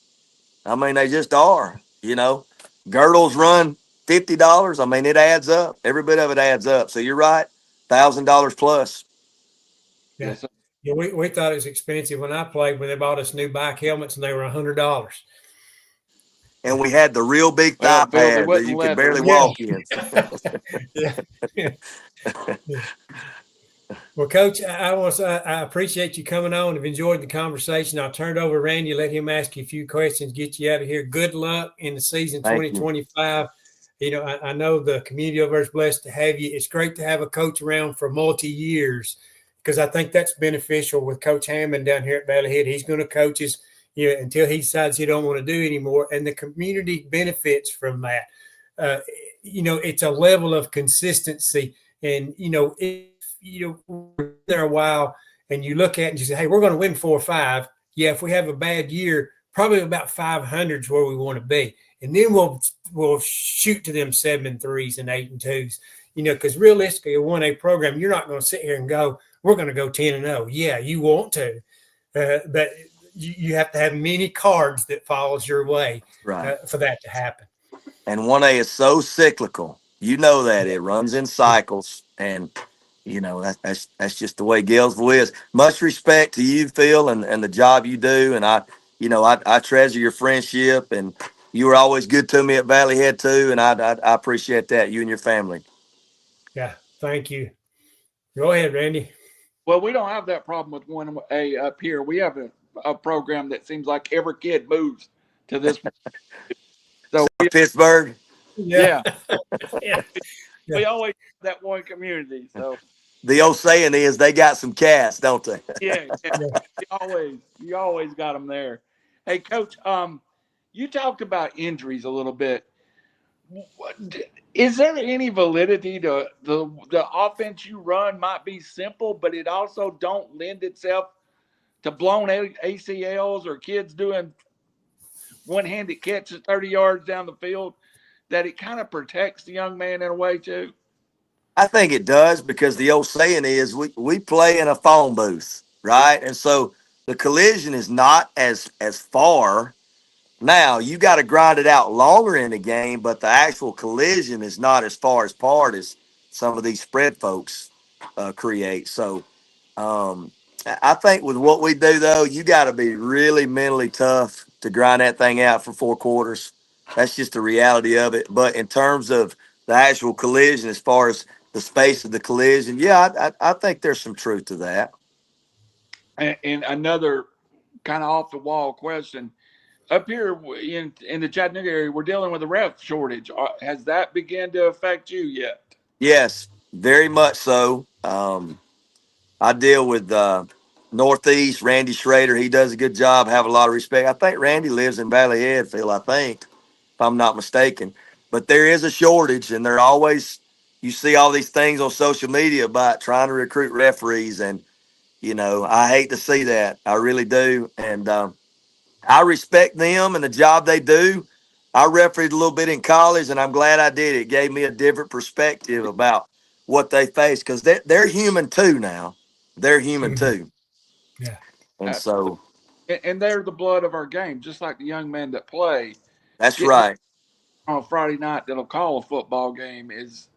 I mean, they just are. Girdles run $50. I mean, it adds up. Every bit of it adds up. So you're right, $1,000 plus. Yeah. Yes, sir. Yeah, we thought it was expensive when I played when they bought us new bike helmets and they were $100. And we had the real big Well, thigh Phil, they pads that wasn't you could leather. barely Yeah. walk in. Yeah. Yeah. Well, Coach, I want to say I appreciate you coming on. I've enjoyed the conversation. I'll turn it over to Randy, let him ask you a few questions, get you out of here. Good luck in the season Thank you. 2025. I know the community over is blessed to have you. It's great to have a coach around for multi-years because I think that's beneficial with Coach Hammond down here at Valley Head. He's going to coach us until he decides he don't want to do anymore, and the community benefits from that. It's a level of consistency, and we're there a while, and you look at it and you say, "Hey, we're going to win 4 or 5." Yeah, if we have a bad year, probably about 500 is where we want to be, and then we'll shoot to them 7 and 3s and 8 and 2s. Because realistically, a 1A program, you're not going to sit here and go, "We're going to go 10 and 0." Yeah, you want to, but you have to have many cards that falls your way for that to happen. And 1A is so cyclical. You know that it runs in cycles, and that's just the way Gaylesville is. Much respect to you, Phil, and the job you do. And I treasure your friendship, and you were always good to me at Valley Head too. And I appreciate that, you and your family. Yeah, thank you. Go ahead, Randy. Well, we don't have that problem with 1A up here. We have a program that seems like every kid moves to this. So South Pittsburgh. Yeah. yeah, Yeah. we always have that one community. So The old saying is they got some cats, don't they? yeah, you always got them there. Hey, Coach, you talked about injuries a little bit. Is there any validity to the offense you run? Might be simple, but it also don't lend itself to blown ACLs or kids doing one-handed catches 30 yards down the field. That it kind of protects the young man in a way too. I think it does because the old saying is we play in a phone booth, right? And so the collision is not as far. Now you got to grind it out longer in the game, but the actual collision is not as far apart as some of these spread folks create. So I think with what we do, though, you got to be really mentally tough to grind that thing out for 4 quarters. That's just the reality of it. But in terms of the actual collision, as far as the space of the collision, yeah, I think there's some truth to that. And another kind of off the wall question: up here in the Chattanooga area, we're dealing with a ref shortage. Has that begun to affect you yet? Yes, very much so. I deal with Northeast, Randy Schrader. He does a good job. Have a lot of respect. I think Randy lives in Valley Head, Phil, I think, if I'm not mistaken. But there is a shortage, and they're always, you see all these things on social media about trying to recruit referees. And, I hate to see that. I really do. And I respect them and the job they do. I refereed a little bit in college, and I'm glad I did. It gave me a different perspective about what they face because they're human too now. They're human too. Yeah. And so And they're the blood of our game, just like the young men that play. that's Getting right. on a Friday night that'll call a football game is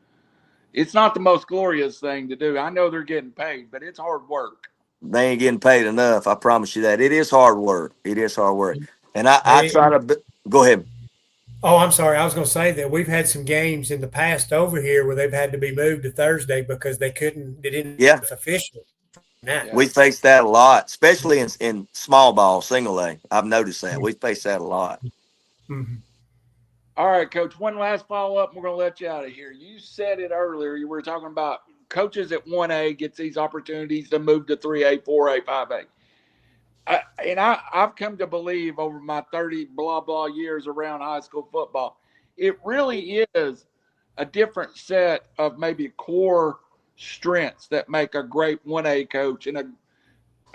it's not the most glorious thing to do. I know they're getting paid, but it's hard work. They ain't getting paid enough. I promise you that. It is hard work. It is hard work. And I Hey, try to go ahead. oh, I'm sorry. I was going to say that we've had some games in the past over here where they've had to be moved to Thursday because they didn't Yeah, have official. Now, Yeah. we face that a lot, especially in small ball, single A. I've noticed that. We face that a lot. mm-hmm. All right, Coach. One last follow up. We're going to let you out of here. You said it earlier. You were talking about coaches at 1A gets these opportunities to move to 3A, 4A, 5A. I've come to believe over my 30 blah blah years around high school football, it really is a different set of maybe core strengths that make a great 1A coach and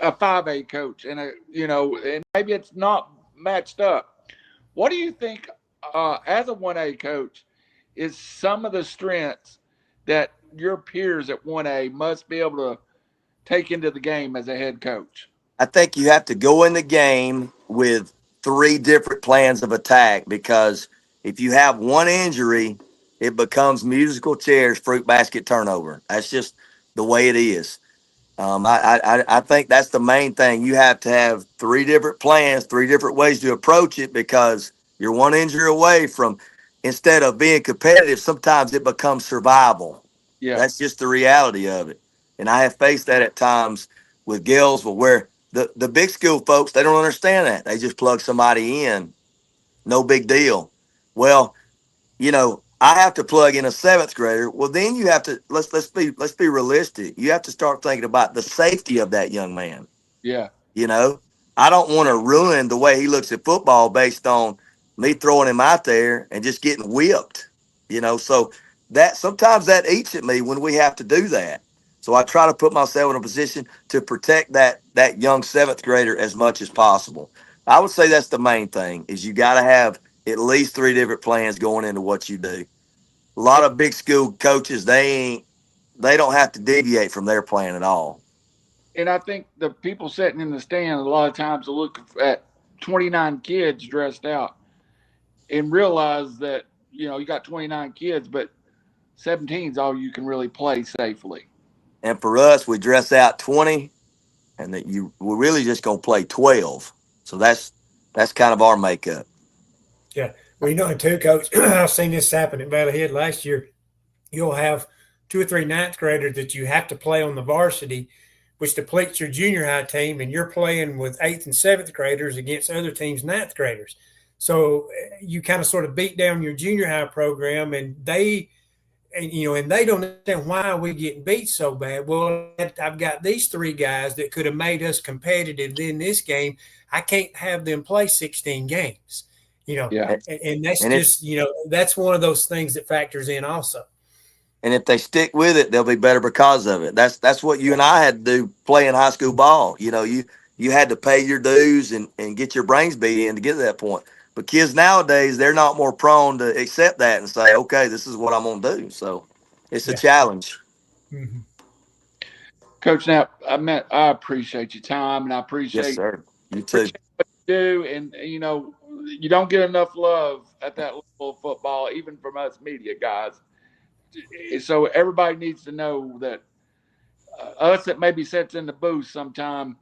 a 5A coach, and and maybe it's not matched up. What do you think, as a 1A coach, is some of the strengths that your peers at 1A must be able to take into the game as a head coach? I think you have to go in the game with three different plans of attack, because if you have one injury, it becomes musical chairs, fruit basket, turnover. That's just the way it is. I think that's the main thing. You have to have three different plans, three different ways to approach it, because you're one injury away from, instead of being competitive, sometimes it becomes survival. Yeah. That's just the reality of it. And I have faced that at times with Gaylesville, where the big school folks, they don't understand that. They just plug somebody in. No big deal. Well, I have to plug in a seventh grader. Well, then you have to let's be realistic. You have to start thinking about the safety of that young man. Yeah. You know, I don't want to ruin the way he looks at football based on me throwing him out there and just getting whipped. So that sometimes that eats at me when we have to do that. So I try to put myself in a position to protect that young seventh grader as much as possible. I would say that's the main thing, is you got to have at least three different plans going into what you do. A lot of big school coaches, they don't have to deviate from their plan at all. And I think the people sitting in the stand a lot of times will look at 29 kids dressed out and realize that, you got 29 kids, but 17 is all you can really play safely. And for us, we dress out 20, and that we're really just going to play 12. So that's kind of our makeup. Yeah. Well, and too, Coach, I've seen this happen at Valley Head last year. You'll have 2 or 3 ninth graders that you have to play on the varsity, which depletes your junior high team, and you're playing with 8th and 7th graders against other teams' ninth graders. So you kind of sort of beat down your junior high program, and they don't understand why we getting beat so bad. Well, I've got these 3 guys that could have made us competitive in this game. I can't have them play 16 games, Yeah. and that's And just, that's one of those things that factors in also. And if they stick with it, they'll be better because of it. That's what you and I had to do playing high school ball. You had to pay your dues and get your brains beat in to get to that point. But kids nowadays, they're not more prone to accept that and say, okay, this is what I'm going to do. So it's a challenge. Mm-hmm. Coach Knapp, I appreciate your time, and I appreciate, Yes, sir. You too. Appreciate what you do. And, you don't get enough love at that level of football, even from us media guys. So everybody needs to know that us that maybe sits in the booth sometime,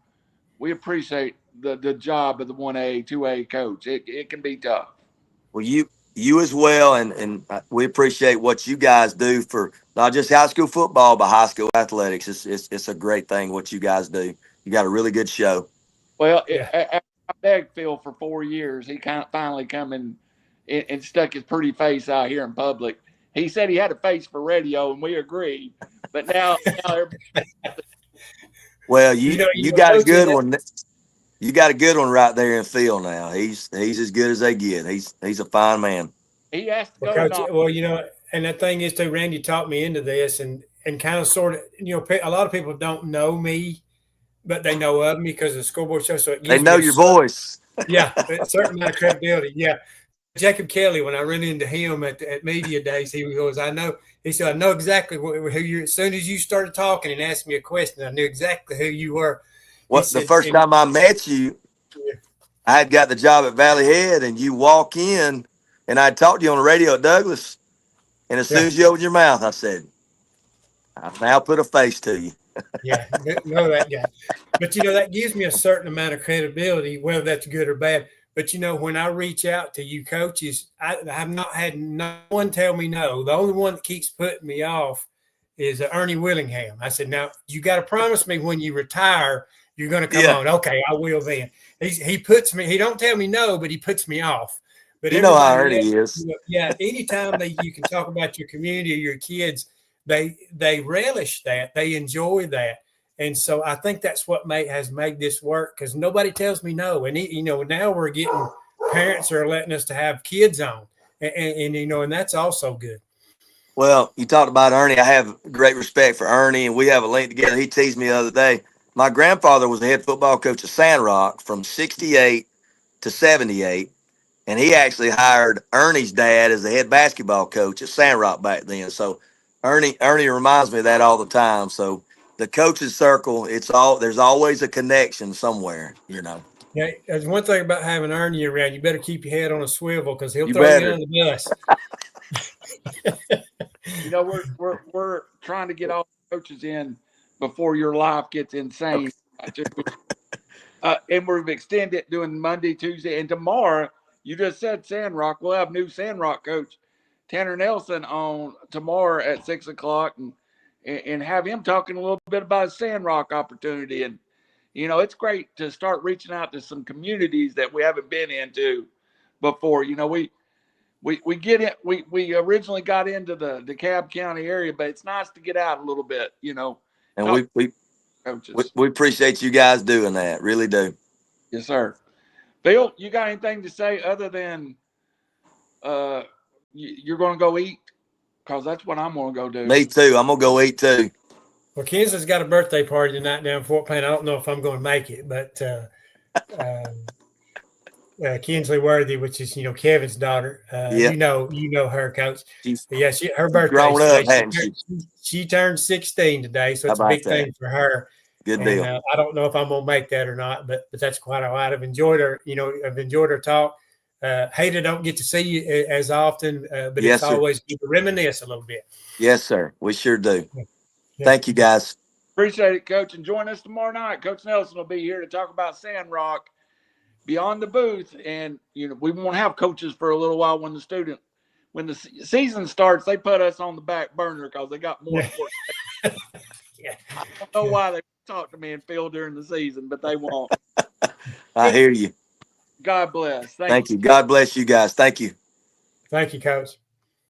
we appreciate the job of the 1A, 2A coach. It can be tough. Well, you as well, and we appreciate what you guys do for not just high school football, but high school athletics. It's a great thing what you guys do. You got a really good show. Well, I begged Phil for 4 years. He finally come and stuck his pretty face out here in public. He said he had a face for radio, and we agreed. But now well, you got a good one. You got a good one right there in Phil now. He's as good as they get. He's a fine man. He has to go. Coach, and the thing is too, Randy taught me into this, and kind of sort of, a lot of people don't know me, but they know of me because of the school board show. So they know your voice. Yeah, a certain amount of credibility. Yeah. Jacob Kelly, when I ran into him at media days, he goes, he said, I know exactly who you. As soon as you started talking and asked me a question, I knew exactly who you were. The first time I met you, I had got the job at Valley Head, and you walk in, and I talked to you on the radio at Douglas, and as soon as you opened your mouth, I said, I'll now put a face to you. Yeah, know that guy. But, that gives me a certain amount of credibility, whether that's good or bad. But, when I reach out to you coaches, I have not had no one tell me no. The only one that keeps putting me off is Ernie Willingham. I said, now, you got to promise me when you retire, you're going to come on. Okay, I will then. He puts me – he don't tell me no, but he puts me off. But you know how Ernie is. Anytime you can talk about your community or your kids, they relish that. They enjoy that. And so I think that's what has made this work, because nobody tells me no. And, now we're getting – parents are letting us to have kids on. And that's also good. Well, you talked about Ernie. I have great respect for Ernie, and we have a link together. He teased me the other day. My grandfather was the head football coach of Sandrock from 68 to 78, and he actually hired Ernie's dad as the head basketball coach at Sandrock back then. So Ernie reminds me of that all the time. So the coaches circle, there's always a connection somewhere, you know. Yeah, there's one thing about having Ernie around. You better keep your head on a swivel because he'll You throw you better. under the bus. You know, we're trying to get all the coaches in before your life gets insane. And we've extended doing Monday, Tuesday, and tomorrow. You just said Sandrock. We'll have new Sandrock coach Tanner Nelson on tomorrow at 6:00, and have him talking a little bit about his Sandrock opportunity. And you know, it's great to start reaching out to some communities that we haven't been into before. You know, we get it. We originally got into the DeKalb County area, but it's nice to get out a little bit. You know, And we coaches. we appreciate you guys doing that. Really do. Yes, sir. Bill, you got anything to say other than you're going to go eat? Because that's what I'm going to go do. Me too. I'm going to go eat too. Well, Kenzie's got a birthday party tonight down in Fort Payne. I don't know if I'm going to make it, but Kinsley Worthy, which is Kevin's daughter, Yeah. you know her, Coach. She's her birthday grown up, today. hasn't she? She turned 16 today, so it's How a about big that? thing for her. Good deal. And, I don't know if I'm gonna make that or not, but that's quite a lot. I've enjoyed her. I've enjoyed her talk. Hater don't get to see you as often, but Yes, it's sir. always good to reminisce a little bit. Yes, sir. We sure do. Yeah. Thank you, guys. Appreciate it, Coach. And join us tomorrow night. Coach Nelson will be here to talk about Sandrock beyond the booth. And, we won't have coaches for a little while when the season starts, they put us on the back burner because they got more important. Yeah. I don't know why they talk to me and Phil during the season, but they won't. I hear you. God bless. Thank you. God bless you guys. Thank you. Thank you, Coach.